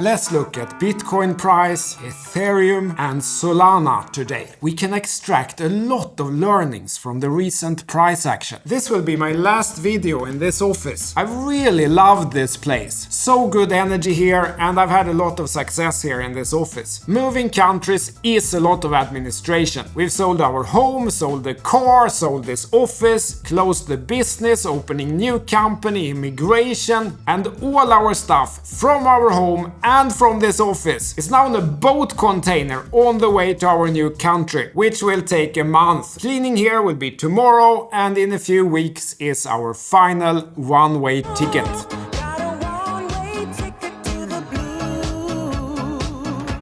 Let's look at Bitcoin price, Ethereum and Solana today. We can extract a lot of learnings from the recent price action. This will be my last video in this office. I've really loved this place. So good energy here, and I've had a lot of success here in this office. Moving countries is a lot of administration. We've sold our home, sold the car, sold this office, closed the business, opening new company, immigration, and all our stuff from our home and from this office is now in a boat container on the way to our new country, which will take a month. Cleaning here will be tomorrow, and in a few weeks is our final one-way ticket.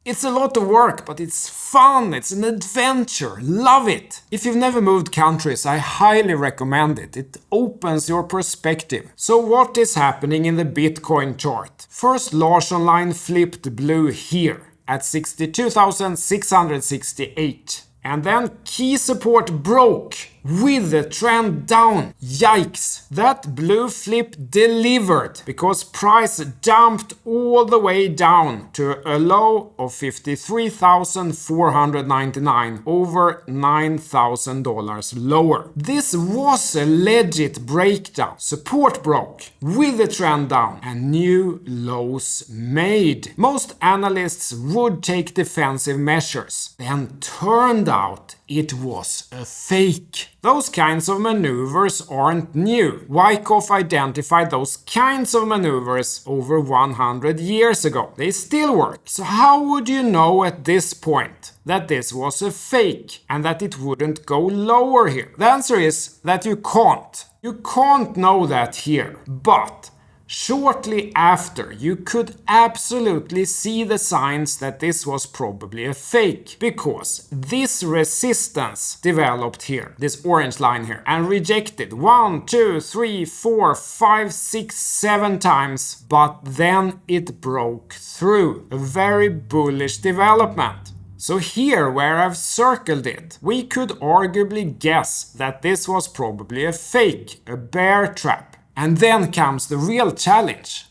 It's a lot of work, but it's fun, it's an adventure, love it! If you've never moved countries, I highly recommend it. It opens your perspective. So what is happening in the Bitcoin chart? First, Larsson line flipped blue here at 62,668. And then key support broke with the trend down. Yikes! That blue flip delivered because price dumped all the way down to a low of 53,499, over $9,000 lower. This was a legit breakdown. Support broke with the trend down and new lows made. Most analysts would take defensive measures, then turned out it was a fake. Those kinds of maneuvers aren't new. Wyckoff identified those kinds of maneuvers over 100 years ago. They still work. So how would you know at this point that this was a fake and that it wouldn't go lower here? The answer is that you can't. You can't know that here, but shortly after, you could absolutely see the signs that this was probably a fake, because this resistance developed here, this orange line here, and rejected 1, 2, 3, 4, 5, 6, 7 times, but then it broke through. A very bullish development. So here, where I've circled it, we could arguably guess that this was probably a fake, a bear trap. And then comes the real challenge.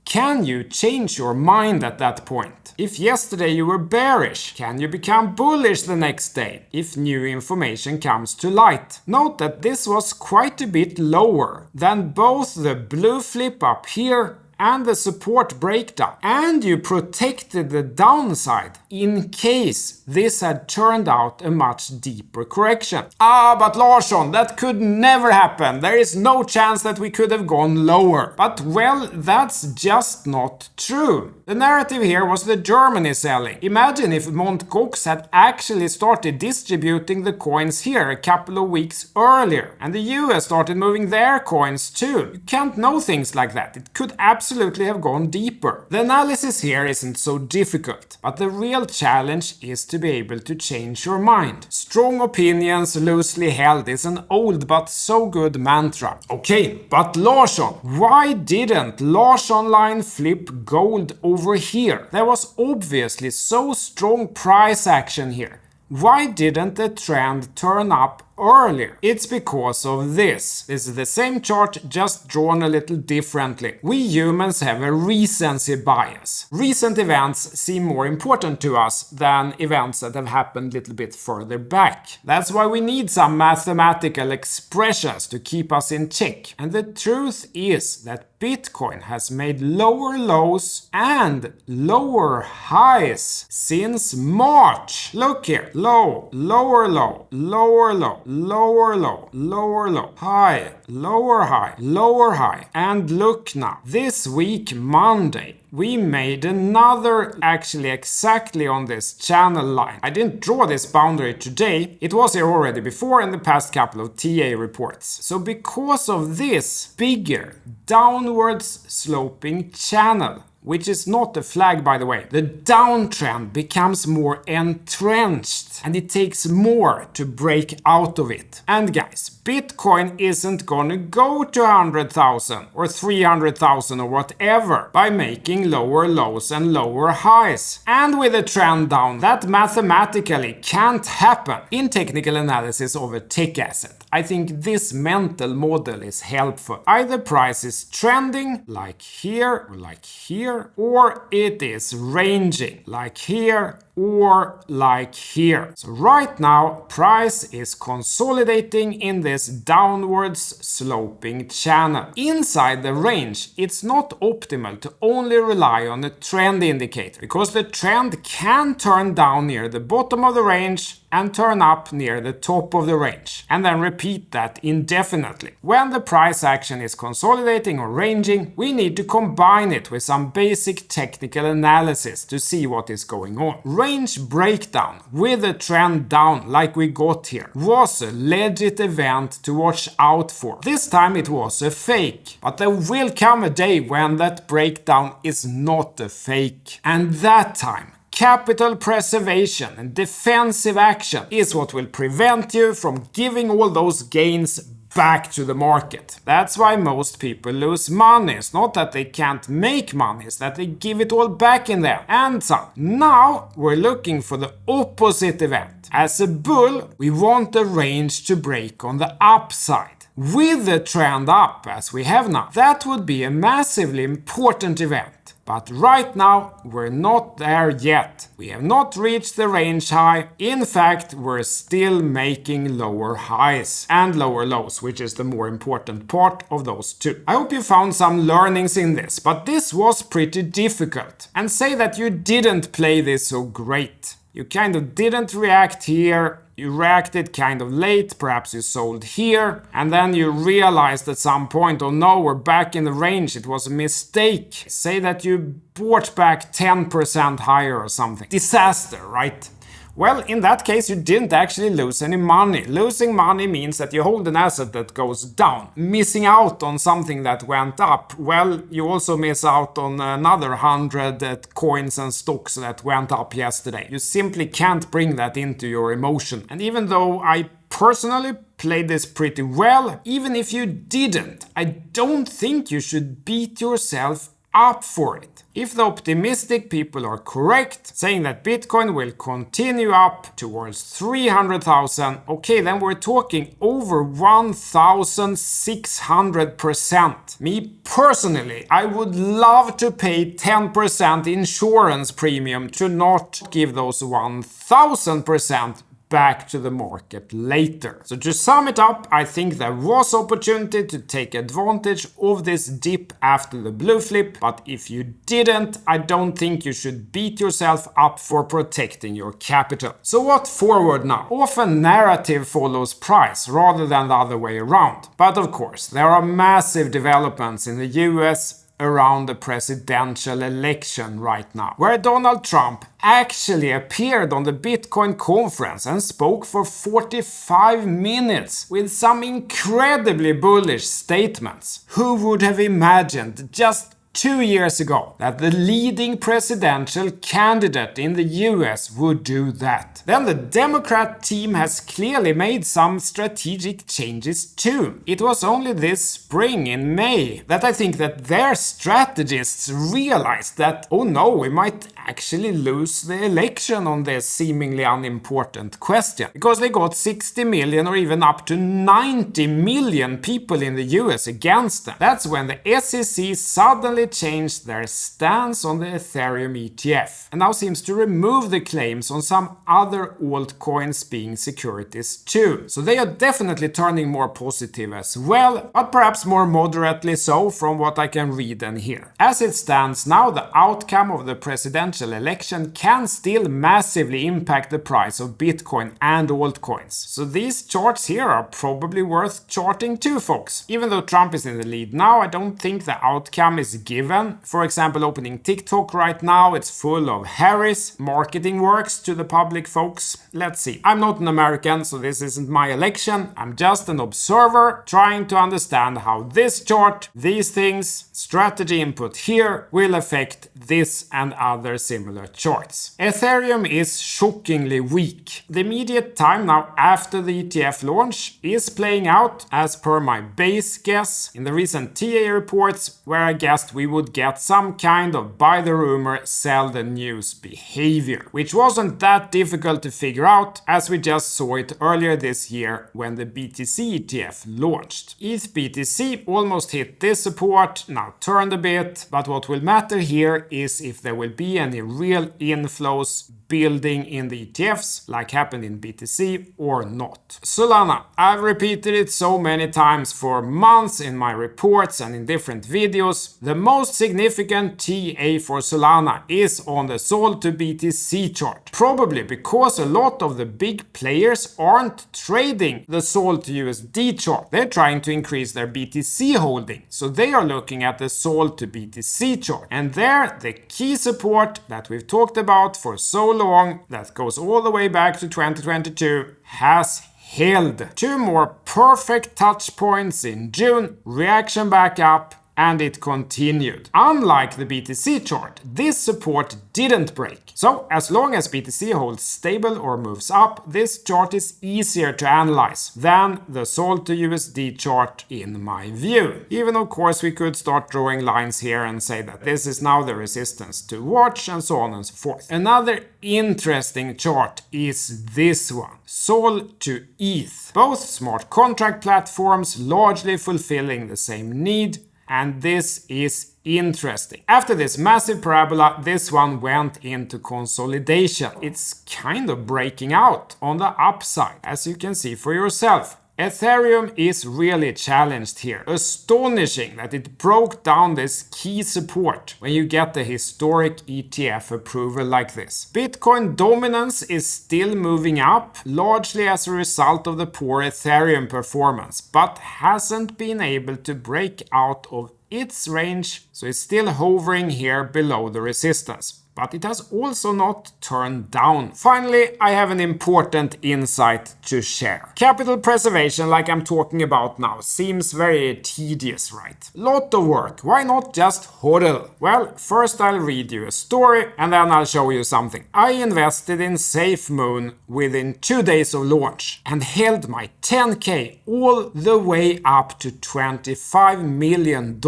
Can you change your mind at that point? If yesterday you were bearish, can you become bullish the next day if new information comes to light? Note that this was quite a bit lower than both the blue flip up here and the support breakdown, and you protected the downside in case this had turned out a much deeper correction. But Larsson, that could never happen. There is no chance that we could have gone lower. But well, that's just not true. The narrative here was the Germany selling. Imagine if Mt. Gox had actually started distributing the coins here a couple of weeks earlier, and the US started moving their coins too. You can't know things like that. It could absolutely have gone deeper. The analysis here isn't so difficult, but the real challenge is to be able to change your mind. Strong opinions loosely held is an old but so good mantra. Okay, but Larsson, why didn't Larsson line flip gold over here? There was obviously so strong price action here. Why didn't the trend turn up earlier? It's because of this. This is the same chart, just drawn a little differently. We humans have a recency bias. Recent events seem more important to us than events that have happened a little bit further back. That's why we need some mathematical expressions to keep us in check. And the truth is that Bitcoin has made lower lows and lower highs since March. Look here. Low, lower low, lower low, lower low, lower low, high, lower high, lower high. And look now, this week Monday, we made another, actually exactly on this channel line. I didn't draw this boundary today, it was here already before in the past couple of TA reports. So because of this bigger downwards sloping channel, which is not a flag by the way, the downtrend becomes more entrenched and it takes more to break out of it. And guys, Bitcoin isn't gonna go to 100,000 or 300,000 or whatever by making lower lows and lower highs. And with a trend down, that mathematically can't happen in technical analysis of a tech asset. I think this mental model is helpful. Either price is trending, like here, or like here, here, or it is ranging, like here or like here. So right now, price is consolidating in this downwards sloping channel. Inside the range, it's not optimal to only rely on the trend indicator, because the trend can turn down near the bottom of the range and turn up near the top of the range, and then repeat that indefinitely. When the price action is consolidating or ranging, we need to combine it with some basic technical analysis to see what is going on. Range breakdown with a trend down like we got here was a legit event to watch out for. This time it was a fake, but there will come a day when that breakdown is not a fake, and that time capital preservation and defensive action is what will prevent you from giving all those gains back to the market. That's why most people lose money. It's not that they can't make money, it's that they give it all back in there. And so now we're looking for the opposite event. As a bull, we want the range to break on the upside with the trend up as we have now. That would be a massively important event. But right now, we're not there yet. We have not reached the range high. In fact, we're still making lower highs and lower lows, which is the more important part of those two. I hope you found some learnings in this, but this was pretty difficult. And say that you didn't play this so great. You kind of didn't react here. You reacted kind of late, perhaps you sold here, and then you realized at some point, oh no, we're back in the range, it was a mistake. Say that you bought back 10% higher or something. Disaster, right? Well, in that case, you didn't actually lose any money. Losing money means that you hold an asset that goes down. Missing out on something that went up, well, you also miss out on another 100 coins and stocks that went up yesterday. You simply can't bring that into your emotion. And even though I personally played this pretty well, even if you didn't, I don't think you should beat yourself up for it. If the optimistic people are correct, saying that Bitcoin will continue up towards 300,000, okay, then we're talking over 1,600%. Me personally, I would love to pay 10% insurance premium to not give those 1,000% back to the market later. So to sum it up, I think there was opportunity to take advantage of this dip after the blue flip, but if you didn't, I don't think you should beat yourself up for protecting your capital. So what forward now? Often narrative follows price rather than the other way around. But of course, there are massive developments in the US around the presidential election right now, where Donald Trump actually appeared on the Bitcoin conference and spoke for 45 minutes with some incredibly bullish statements. Who would have imagined just 2 years ago that the leading presidential candidate in the US would do that? Then the Democrat team has clearly made some strategic changes too. It was only this spring in May that I think that their strategists realized that, oh no, we might actually lose the election on this seemingly unimportant question, because they got 60 million or even up to 90 million people in the US against them. That's when the SEC suddenly changed their stance on the Ethereum ETF and now seems to remove the claims on some other altcoins being securities too. So they are definitely turning more positive as well, but perhaps more moderately so from what I can read and hear. As it stands now, the outcome of the presidential election can still massively impact the price of Bitcoin and altcoins. So these charts here are probably worth charting too, folks. Even though Trump is in the lead now, I don't think the outcome is given. For example, opening TikTok right now, it's full of Harris. Marketing works to the public, folks. Let's see. I'm not an American, so this isn't my election. I'm just an observer trying to understand how this chart, these things, strategy input here will affect this and other similar charts. Ethereum is shockingly weak. The immediate time now after the ETF launch is playing out as per my base guess in the recent TA reports, where I guessed we would get some kind of buy the rumor, sell the news behavior, which wasn't that difficult to figure out as we just saw it earlier this year when the BTC ETF launched. ETH BTC almost hit this support, now turned a bit, but what will matter here is if there will be any real inflows building in the ETFs like happened in BTC or not. Solana, I've repeated it so many times for months in my reports and in different videos. The most significant TA for Solana is on the SOL to BTC chart. Probably because a lot of the big players aren't trading the SOL to USD chart. They're trying to increase their BTC holding. So they are looking at the SOL to BTC chart. And there, the key support that we've talked about for so long, that goes all the way back to 2022, has held. Two more perfect touch points in June, reaction back up, and it continued. Unlike the BTC chart, this support didn't break. So as long as BTC holds stable or moves up, this chart is easier to analyze than the SOL to USD chart in my view. Even of course we could start drawing lines here and say that this is now the resistance to watch and so on and so forth. Another interesting chart is this one, SOL to ETH. Both smart contract platforms largely fulfilling the same need. And this is interesting. After this massive parabola, this one went into consolidation. It's kind of breaking out on the upside, as you can see for yourself. Ethereum is really challenged here. Astonishing that it broke down this key support when you get the historic ETF approval like this. Bitcoin dominance is still moving up, largely as a result of the poor Ethereum performance, but hasn't been able to break out of its range, so it's still hovering here below the resistance. But it has also not turned down. Finally, I have an important insight to share. Capital preservation, like I'm talking about now, seems very tedious, right? Lot of work. Why not just hodl? Well, first I'll read you a story and then I'll show you something. I invested in SafeMoon within 2 days of launch and held my 10K all the way up to $25 million.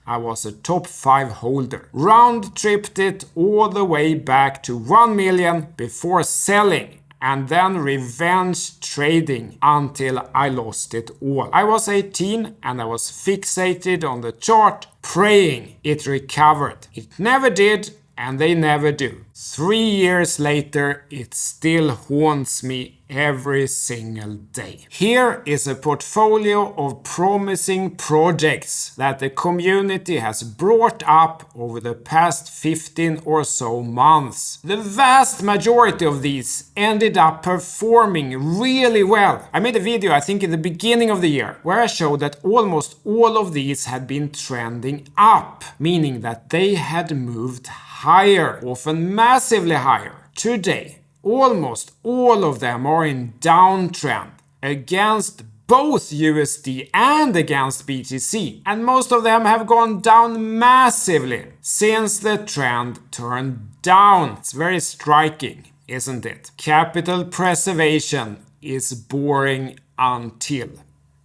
I was a top 5 holder. Round tripped it all the way back to 1 million before selling and then revenge trading until I lost it all. I was 18 and I was fixated on the chart, praying it recovered. It never did and they never do. 3 years later, it still haunts me every single day. Here is a portfolio of promising projects that the community has brought up over the past 15 or so months. The vast majority of these ended up performing really well. I made a video, I think in the beginning of the year, where I showed that almost all of these had been trending up, meaning that they had moved higher, often massively higher. Today, almost all of them are in downtrend against both USD and against BTC, and most of them have gone down massively since the trend turned down. It's very striking, isn't it? Capital preservation is boring until.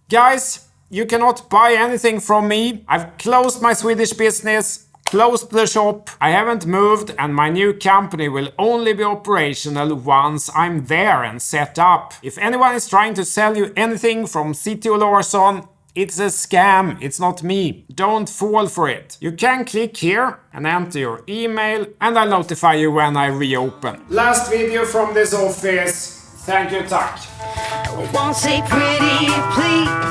Guys, you cannot buy anything from me. I've closed my Swedish business. Closed the shop, I haven't moved, and my new company will only be operational once I'm there and set up. If anyone is trying to sell you anything from CTO Larsson, it's a scam, it's not me. Don't fall for it. You can click here and enter your email and I'll notify you when I reopen. Last video from this office. Thank you, tack. Won't say pretty, please.